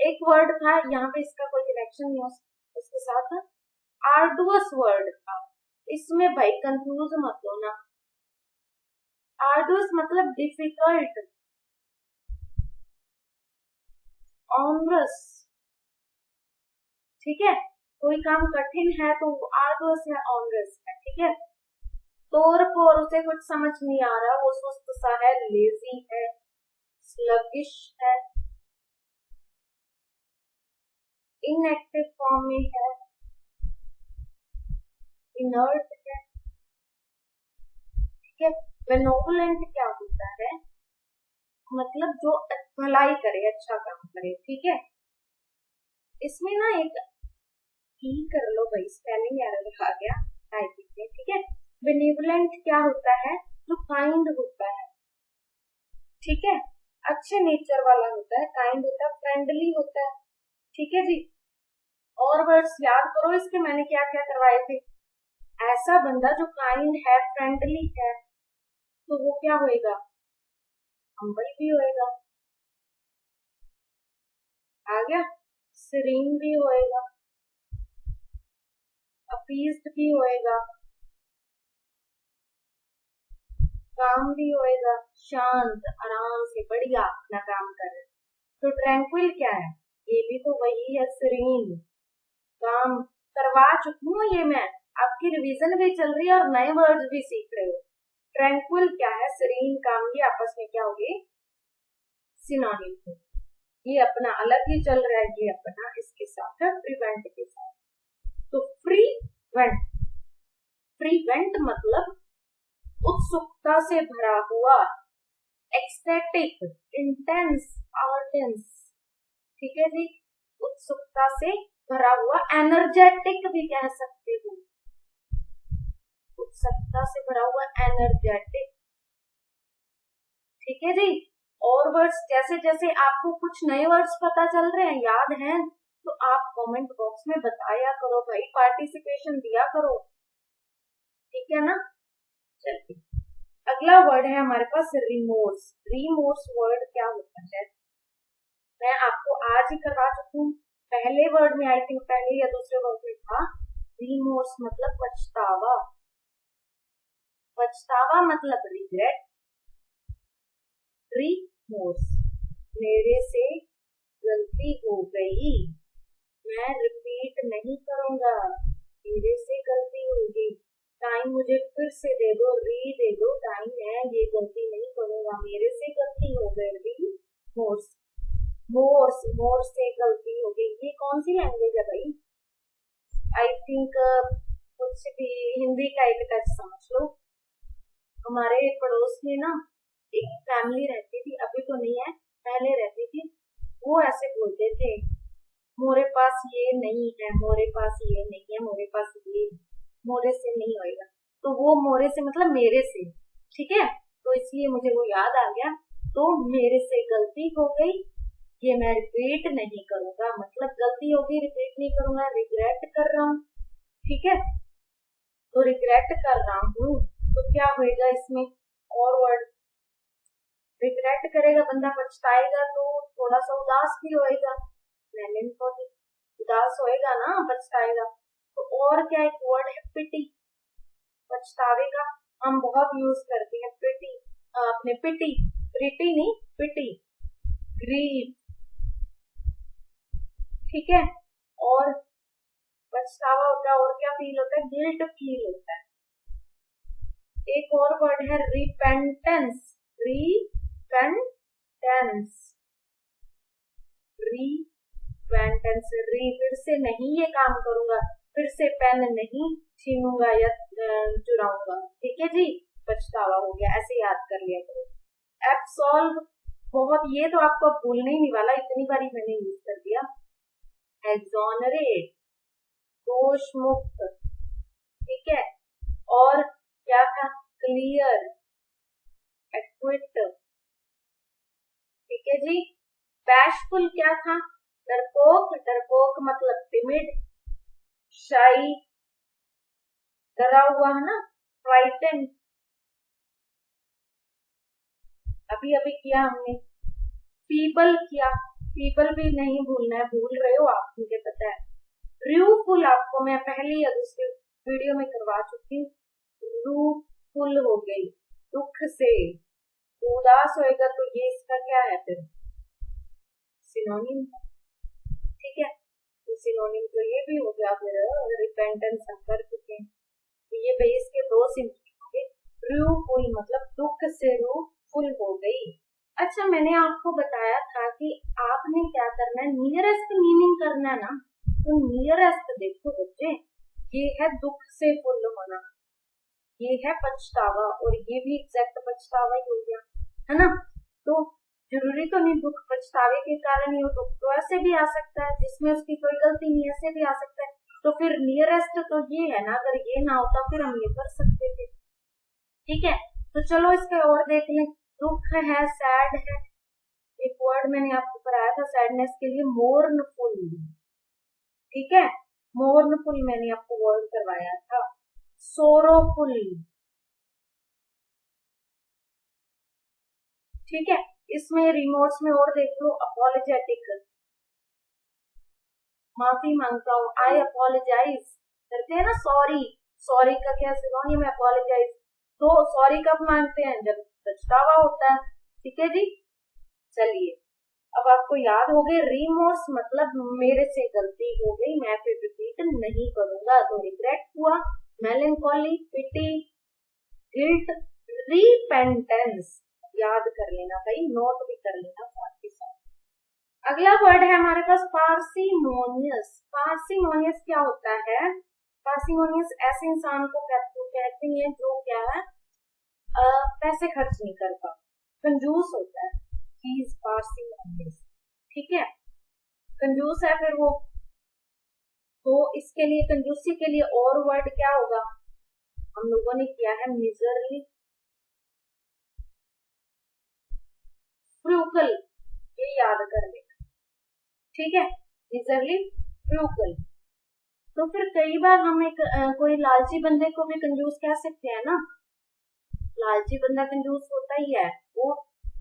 एक वर्ड था यहाँ पे, इसका कोई कनेक्शन नहीं हो उसके साथ, आर्डुअस वर्ड था, इसमें भाई कंफ्यूज मत हो ना। आर्डुअस मतलब डिफिकल्ट, ऑनरस, ठीक है, कोई काम कठिन है तो आर्डुअस है, ऑनरस है, ठीक है। तौर पर उसे कुछ समझ नहीं आ रहा, वो सुस्त सा है, लेजी है, स्लगिश है, इनएक्टिव फॉर्म में है, इनर्ट है, ठीक है। बेनोवलेंट क्या होता है, मतलब जो भलाई करे, अच्छा काम करे, ठीक है। इसमें ना एक ई कर लो भाई, स्पेलिंग एरर आ गया टाइपिंग में, ठीक है। बेनिवलेंट क्या होता है, जो काइंड होता है, ठीक है, अच्छे नेचर वाला होता है, काइंड होता है, फ्रेंडली होता है, ठीक है जी। और वर्ड्स याद करो इसके, मैंने क्या क्या करवाए थे। ऐसा बंदा जो काइंड है, फ्रेंडली है, तो वो क्या होएगा, हम्बल भी होएगा, आ गया, सीरीन भी होएगा, अपीज्ड भी होएगा, काम भी होएगा, शांत, आराम से बढ़िया अपना काम कर रहे। तो ट्रैंक्विल क्या है, ये भी तो वही है, सीरीन, काम करवा चुकी हूँ ये मैं, आपकी रिवीजन भी चल रही है और नए वर्ड्स भी सीख रहे हो। ट्रैंक्विल क्या है, सीरीन, काम, ये आपस में क्या होगी, सिनोनिम। ये अपना अलग ही चल रहा है, ये अपना इसके साथ है, प्रिवेंट के साथ। तो प्रीवेंट, प्रीवेंट मतलब उत्सुकता से भरा हुआ, एक्सटेटिक, इंटेंस, आर्टेंस, ठीक है जी, उत्सुकता से भरा हुआ, एनर्जेटिक भी कह सकते हो, उत्सुकता से भरा हुआ, एनर्जेटिक, ठीक है जी। और वर्ड्स, जैसे जैसे आपको कुछ नए वर्ड्स पता चल रहे हैं, याद हैं, तो आप कमेंट बॉक्स में बताया करो भाई, पार्टिसिपेशन दिया करो, ठीक है ना। चलिए अगला वर्ड है हमारे पास रिमोर्स। रिमोर्स वर्ड क्या होता है, मैं आपको आज ही करवा चुकी हूँ, पहले वर्ड में आई थिंक पहले या दूसरे वर्ड में था। रिमोर्स मतलब पछतावा, पछतावा मतलब रिग्रेट, रिमोर्स, मेरे से गलती हो गई, मैं रिपीट नहीं करूंगा, मेरे से गलती होगी, टाइम मुझे फिर से दे दो, दे दो, टाइम है, ये गलती नहीं करूंगा, मेरे से गलती हो गई, रिमोर्स, मोर्स, मोर्स से गलती हो गई। ये कौन सी लैंग्वेज है भाई, आई थिंक कुछ भी हिंदी का एक टच समझ लो। हमारे पड़ोस में ना एक फैमिली रहती थी, अभी तो नहीं है, पहले रहती थी, वो ऐसे बोलते थे, मोरे पास ये नहीं है, मोरे पास ये नहीं है, मोरे पास ये, मोरे से नहीं होएगा, तो वो मोरे से मतलब मेरे से, ठीक है, तो इसलिए मुझे वो याद आ गया। तो मेरे से गलती हो गई, ये मैं रिपीट नहीं करूंगा, मतलब गलती होगी, रिपीट नहीं करूंगा, रिग्रेट कर रहा हूँ, ठीक है, तो रिग्रेट कर रहा हूँ, तो क्या होएगा इसमें, और वर्ड, रिग्रेट करेगा बंदा, पछताएगा, तो थोड़ा सा उदास भी होएगा, उदास होएगा ना, पछताएगा। तो और क्या एक वर्ड है, पिटी, पछतावेगा, हम बहुत यूज करते हैं पिटी, अपने पिटी, प्रिटी नहीं, पिटी, ग्रीव, ठीक है। और पछतावा होता है, और क्या फील होता है, गिल्ट फील होता है। एक और वर्ड है रिपेंटेंस, रिपेंटेंस, रिपेंटेंस, फिर से नहीं ये काम करूंगा, फिर से पेन नहीं छीनूंगा या चुराऊंगा, ठीक है जी, पछतावा हो गया, ऐसे याद कर लिया करो। एब्सॉल्व, बहुत, ये तो आपको भूलने ही नहीं वाला, इतनी बारी मैंने यूज कर दिया। एक्सोनरेट, दोष मुक्त, ठीक है। और क्या था, क्लियर, एक्विट, ठीक है जी। बैशफुल क्या था, डरपोक, डरपोक मतलब टिमिड, शाई, डरा हुआ है ना, फ्राइटेंड, अभी अभी किया हमने। पीपल किया, पीपल भी नहीं भूलना है, भूल रहे हो आप, मुझे पता है। रूफुल आपको मैं पहले या दूसरे वीडियो में करवा चुकी हूँ, रूफुल हो गई, दुख से, उदास होएगा तो ये इसका क्या है फिर, सिनोनिम है, ठीक है। तो सिनोनिम तो ये भी हो गया, फिर रिपेंटेंस हम कर चुके हैं। तो ये बेस के दो सिनोनिम हो गए। रूफुल मतलब दुख से रूह फुल हो गई। अच्छा, मैंने आपको बताया था कि आपने क्या करना है, नियरेस्ट मीनिंग करना है ना। तो नियरेस्ट देखो बच्चे, ये है दुख से फुल होना, ये है पछतावा, और ये भी एग्जैक्ट पछतावा ही हो गया, है ना। तो जरूरी तो नहीं दुख पछतावे के कारण ही हो, दुख तो ऐसे भी आ सकता है जिसमें उसकी कोई गलती नहीं, ऐसे भी आ सकता है। तो फिर नियरेस्ट तो ये है ना, अगर ये ना होता फिर हम ये कर सकते थे, ठीक है। तो चलो इसके और देख लें। दुख है, सैड है, एक वर्ड मैंने आपको कराया था सैडनेस के लिए, मोर्नफुल, ठीक है। मोर्नफुल मैंने आपको वर्ड करवाया था। सोरोफुल, ठीक है। इसमें रिमोट्स में और देख लो, अपोलोजेटिक, माफी मांगता हूँ, आई अपोलोजाइज करते हैं ना, सॉरी, सॉरी का क्या सिनोनिम है, अपोलोजाइज। तो सॉरी कब मांगते हैं, जब पछतावा होता है, ठीक है जी। चलिए, अब आपको याद हो गए, रिमोर्स मतलब मेरे से गलती हो गई, मैं फिर रिपीट नहीं करूंगा, तो रिग्रेट हुआ, मेलंकोली, पिटी, गिल्ट, रिपेंटेंस। याद कर लेना भाई, नोट भी कर लेना साथ ही साथ। अगला वर्ड है हमारे पास पार्सिमोनियस। पार्सिमोनियस क्या होता है, पार्सिमोनियस ऐसे इंसान को कहते हैं जो क्या है, पैसे खर्च नहीं करता, कंजूस होता है, ही इज पार्सिमोनियस, ठीक है। कंजूस है फिर वो, तो इसके लिए कंजूसी के लिए और वर्ड क्या होगा, हम लोगों ने किया है मिजरली, फ्रूकल, ये याद कर लेना, ठीक है, मिजरली, फ्रूकल। तो फिर कई बार हम एक कोई लालची बंदे को भी कंजूस कह सकते हैं ना, लालची बंदा कंजूस होता ही है, वो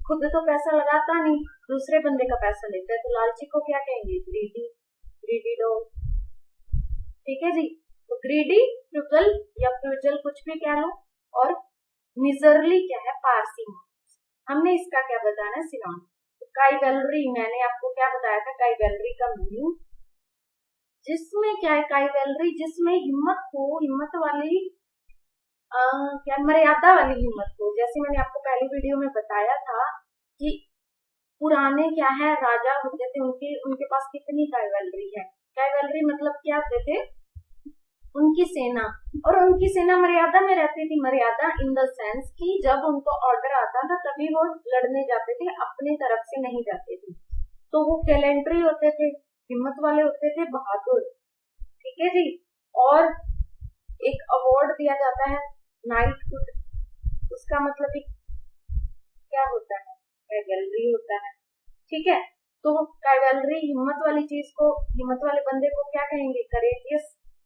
खुद तो पैसा लगाता नहीं, दूसरे बंदे का पैसा लेता है, तो लालची को क्या कहेंगे, ग्रीडी, ग्रीडी डॉग, ठीक है जी। तो ग्रीडी, फ्रूगल या फ्रूजल कुछ भी कह लो, और मिजरली क्या है, पार्सी। हमने इसका क्या बताना है, सिनोनिम। तो काइवेलरी, मैंने आपको क्या बताया था, काइवेलरी का मीनिंग, जिसमें क्या है काइवेलरी, जिसमें हिम्मत हो, हिम्मत वाली क्या मर्यादा वाली हिम्मत हो। जैसे मैंने आपको पहली वीडियो में बताया था कि पुराने क्या है राजा होते थे, उनके पास कितनी काइवेलरी है। काइवेलरी मतलब क्या होते थे, उनकी सेना, और उनकी सेना मर्यादा में रहती थी। मर्यादा इन द सेंस कि जब उनको ऑर्डर आता था तभी वो लड़ने जाते थे, अपनी तरफ से नहीं जाते थे। तो वो कैलेंड्री होते थे, हिम्मत वाले होते थे, बहादुर, ठीक है जी। और एक अवार्ड दिया जाता है नाइटहुड, उसका मतलब क्या होता है, कैवेलरी होता है, ठीक है। तो कैवेलरी हिम्मत वाली चीज को, हिम्मत वाले बंदे को क्या कहेंगे, करेजियस,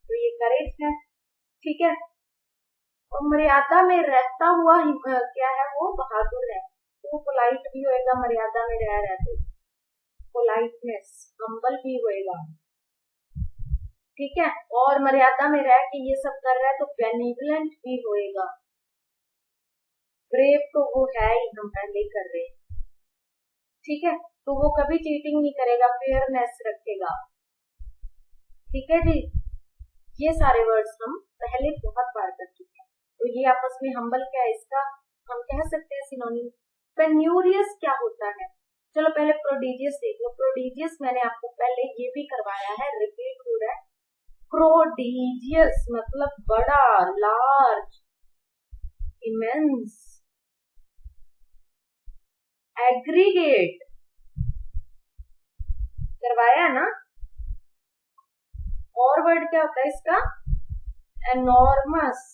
तो ये करेज है, ठीक है। और मर्यादा में रहता हुआ क्या है, वो बहादुर है, तो वो पोलाइट भी होएगा, मर्यादा में रह रहे तो पोलाइटनेस, हम्बल भी होएगा, ठीक है। और मर्यादा में रह के ये सब कर रहा है तो बेनिवलेंट भी होएगा। ब्रेव तो वो है ही, हम पहले कर रहे हैं, ठीक है। तो वो कभी चीटिंग नहीं करेगा, फेयरनेस रखेगा, ठीक है जी। ये सारे वर्ड्स हम पहले बहुत बार कर चुके हैं। तो ये आपस में हम्बल क्या है, इसका हम कह सकते हैं सिनोनिम। पेन्यूरियस क्या होता है, चलो पहले प्रोडिजियस देख लो। प्रोडिजियस मैंने आपको पहले ये भी करवाया है, रिपीट हो रहा है। प्रोडिजियस मतलब बड़ा, लार्ज, इमेंस, एग्रीगेट, करवाया ना। और वर्ड क्या होता है इसका, एनॉर्मस,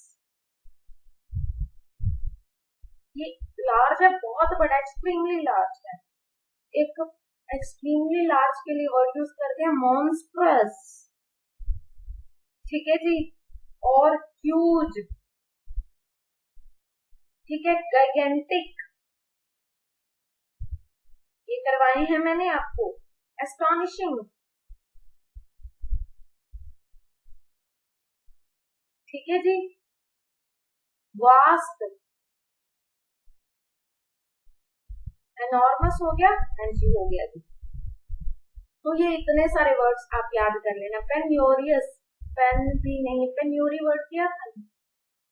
ये लार्ज है, बहुत बड़ा, एक्सट्रीमली लार्ज है। एक एक्सट्रीमली लार्ज के लिए वर्ड यूज करते हैं मॉन्स्ट्रस, ठीक है जी। और ह्यूज, ठीक है, गाइगेंटिक, ये करवाए हैं मैंने आपको। एस्टॉनिशिंग, ठीक है जी। वास्ट, एनॉर्मस हो गया, एंड हो गया जी। तो ये इतने सारे वर्ड्स आप याद कर लेना। पेन्योरियस, पेन भी नहीं, पेन्योरी वर्ड क्या था?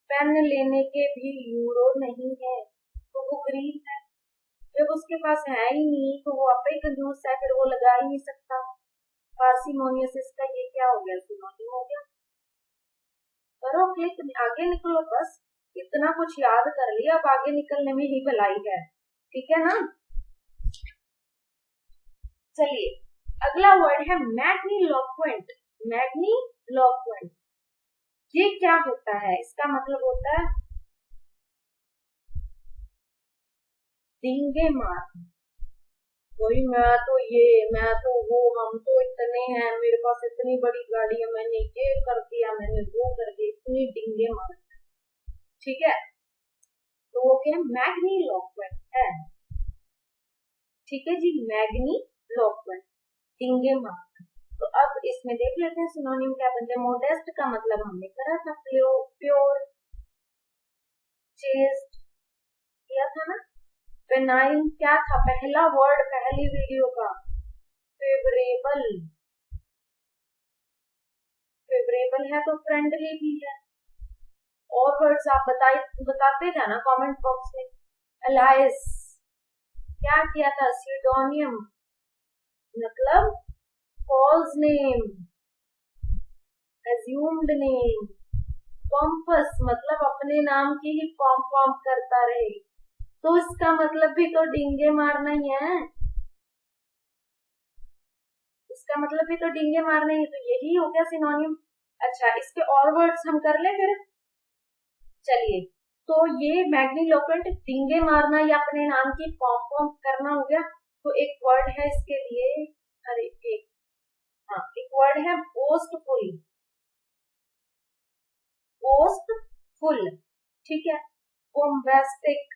पेन लेने के भी यूरो नहीं है, तो वो गरीब है। जब उसके पास है ही नहीं तो वो आपे कंजूस है, फिर वो लगा ही नहीं सकता। पार्सिमोनियस, इसका ये क्या हो गया? सिनोनिम हो गया। करो क्लिक, आगे निकलो। बस इतना कुछ याद कर लिया, अब आगे निकलने में ही भलाई है। ठीक है ना? चलिए, अगला वर्ड है मैग्नीलोक्वेंट। मैग्नीलोक्वेंट, ये क्या होता है? इसका मतलब होता है डींगे मार। कोई मैं तो ये, मैं तो वो, हम तो इतने हैं, मेरे पास इतनी बड़ी गाड़ी है, मैंने ये कर दिया, मैंने वो कर दिया, इतनी डींगे मार। ठीक है, तो वो क्या मैग्नीलोक्वेंट है। ठीक है जी, मैग्नीलोक्वेंट, डींगे मार। तो अब इसमें देख लेते हैं सिनोनिम क्या बनते हैं। मोडेस्ट का मतलब हमने करा था, प्योर, चेस्ट किया था ना। बेनाइन क्या था? पहला वर्ड पहली वीडियो का, फेवरेबल। फेवरेबल है तो फ्रेंडली भी है। और वर्ड्स आप बताते जाना कमेंट बॉक्स में। अलाइस क्या किया था? सीडोनियम मतलब false name, assumed name. Pompous मतलब अपने नाम की ही पॉम्प करता रहे, तो इसका मतलब भी तो डींगे मारना ही है। इसका मतलब भी तो डींगे मारना ही, तो यही हो गया सिनोनिम। अच्छा, इसके और वर्ड्स हम कर ले फिर। चलिए, तो ये मैग्नीलोक्वेंट डींगे मारना या अपने नाम की पॉम्प करना हो गया। तो एक वर्ड है इसके लिए, अरे एक, हाँ, एक वर्ड है बोस्टफुल। बोस्टफुल, ठीक है। बॉम्बास्टिक,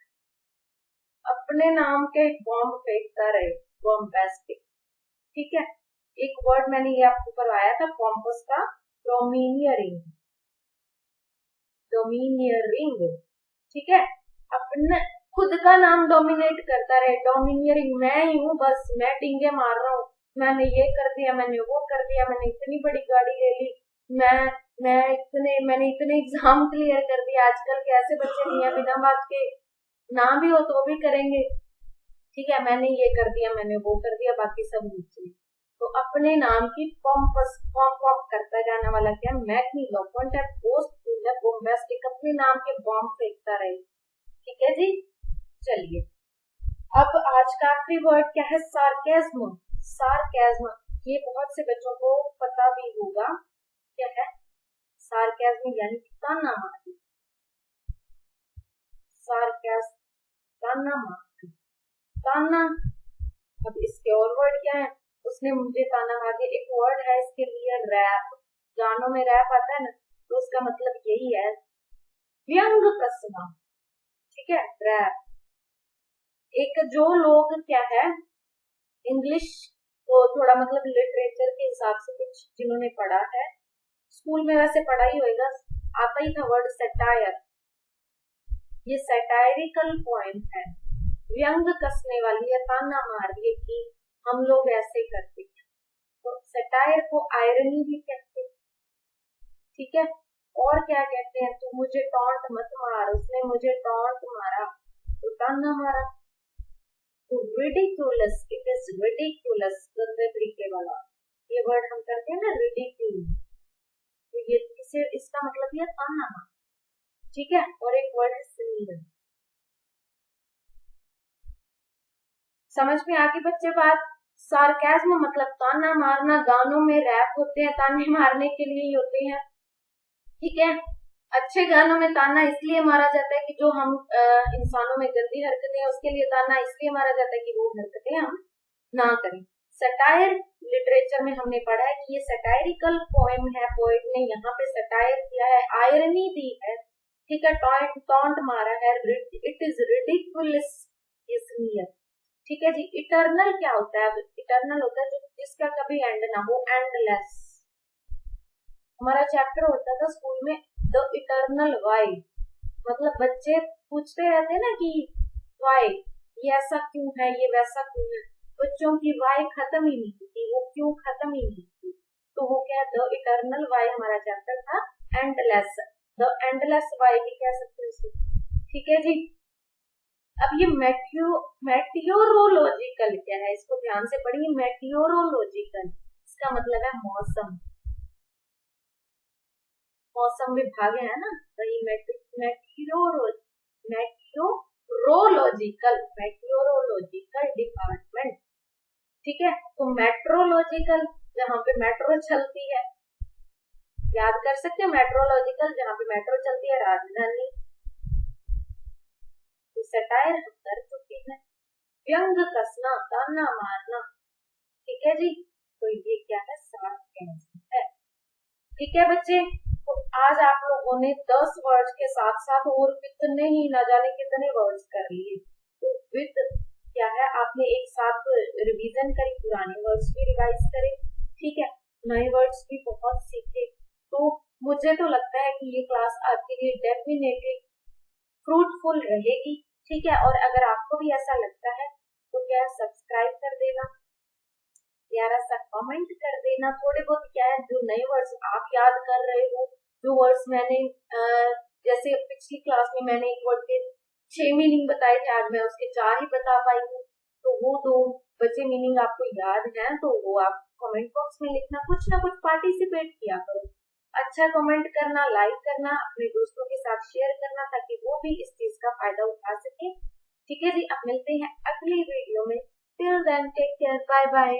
अपने नाम के बॉम्ब फेंकता रहे, बॉम्बास्टिक। ठीक है, एक वर्ड मैंने ये आपको करवाया था पॉम्पस का, डोमिनियरिंग। डोमिनियरिंग, ठीक है। अपने खुद का नाम डोमिनेट करता रहे, डोमिनियरिंग। मैं ही हूँ, बस मैं डींगे मार रहा हूँ, मैंने ये कर दिया, मैंने वो कर दिया, मैंने इतनी बड़ी गाड़ी ले ली, मैंने इतने एग्जाम क्लियर कर दिया। आजकल के ऐसे बच्चे नहीं है, बिना बात के ना भी हो तो भी करेंगे। ठीक है, मैंने ये कर दिया, मैंने वो कर दिया, बाकी सब नीचे। तो अपने नाम की पॉम्पस, पॉम्प करता जाने वाला क्या? मैग्नीलोक्वेंट है, बोस्टफुल है, बोम्बास्टिक, अपने नाम के बॉम्ब फेंकता रहे। ठीक है जी, चलिए अब आज का आखिरी वर्ड क्या है? सार्केज्म। सार्केज्म, ये बहुत से बच्चों को पता भी होगा क्या है। सार्केज्म यानी ताना मारना। सार्केज्म, ताना मारना, ताना। अब इसके और वर्ड क्या है? उसने मुझे ताना मार दिया। एक वर्ड है इसके लिए, रैप। गानों में रैप आता है ना, तो उसका मतलब यही है, व्यंग कसना। ठीक है, रैप। एक जो लोग क्या है, इंग्लिश को थोड़ा मतलब लिटरेचर के हिसाब से कुछ जिन्होंने पढ़ा है, स्कूल में वैसे पढ़ा ही होगा, आता ही था वर्ड सटायर। ये सटायरिकल पॉइंट है, व्यंग कसने वाली है, ताना मार दिए कि हम लोग ऐसे करते हैं। तो सटायर को आयरनी भी कहते हैं। ठीक है, और क्या कहते हैं? तू मुझे टॉन्ट मत मार, उसने मुझे टॉन्ट मारा तो ताना मारा। तो रिडिक्यूलस, इट इज रिडिक्यूलस, गंदे तरीके वाला। ये वर्ड हम करते हैं ना, रिडिक्यूल, तो ये इसे, इसका मतलब ये ताना मार। ठीक है, और एक वर्ड है स्नीर। समझ में आगे बच्चे बात? सार्केज्म मतलब ताना मारना। गानों में रैप होते हैं, ताने मारने के लिए ही होते हैं। ठीक है, अच्छे गानों में ताना इसलिए मारा जाता है कि जो हम इंसानों में गंदी हरकतें हैं, उसके लिए ताना इसलिए मारा जाता है कि वो हरकतें हम ना करें। सटायर लिटरेचर में हमने पढ़ा है कि ये सटायरिकल पोएम है, पोएट ने यहाँ पे सटायर किया है, आयरनी दी है। ठीक है, टॉन्ट मारा है, इट इज रिडिकुलस, इसलिए। ठीक है जी। इटर्नल क्या होता है? इटर्नल होता है जिसका कभी एंड ना हो, एंडलेस। हमारा चैप्टर होता था स्कूल में, द इटर्नल वाई। मतलब बच्चे पूछते रहते ना कि वाई, ये ऐसा क्यों है, ये वैसा क्यों है, बच्चों की वाई खत्म ही नहीं थी, वो क्यों खत्म ही नहीं थी, तो वो क्या, द इटर्नल वाई हमारा चैप्टर था, एंडलेस, द एंडलेस वाई भी कह सकते हैं, ठीक है जी। अब ये मेटियोरोलॉजिकल क्या है, इसको ध्यान से पढ़िए, मेटियोरोलॉजिकल इसका मतलब है मौसम, मौसम विभाग है ना, वही मेटियोरोलॉजिकल डिपार्टमेंट, ठीक है। तो मेट्रोलॉजिकल जहाँ पे मेट्रो चलती है, याद कर सकते हैं, मेट्रोलॉजिकल जहाँ पे मेट्रो चलती है, राजधानी, सटायर हम कर चुके हैं, व्यंग कसना, ताना मारना, ठीक है जी। तो ये क्या है, सार्केज्म है, ठीक है बच्चे। तो आज आप लोगों ने 10 वर्ड्स के साथ साथ और कितने ही न जाने कितने वर्ड्स कर लिए, तो विद क्या है, आपने एक साथ रिवीजन करी, पुराने वर्ड्स भी रिवाइज करे, ठीक है, नए वर्ड्स भी बहुत सीखे। तो मुझे तो लगता है कि ये क्लास आपके लिए डेफिनेटली फ्रूटफुल रहेगी, ठीक है। और अगर आपको भी ऐसा लगता है तो क्या सब्सक्राइब कर देना, प्यारा सा कमेंट कर देना, थोड़े बहुत क्या है जो नए वर्ड्स आप याद कर रहे हो, जो वर्ड्स मैंने जैसे पिछली क्लास में मैंने एक वर्ड के 6 मीनिंग बताए थे, आज मैं उसके 4 ही बता पाई हूँ, तो वो 2 बचे मीनिंग आपको याद है, तो वो आप कमेंट बॉक्स में लिखना, कुछ ना कुछ पार्टिसिपेट किया करो, अच्छा कमेंट करना, लाइक करना, अपने दोस्तों के साथ शेयर करना, ताकि वो भी इस चीज का फायदा उठा सके, ठीक है जी। अब मिलते हैं अगली वीडियो में, till then take care, bye bye.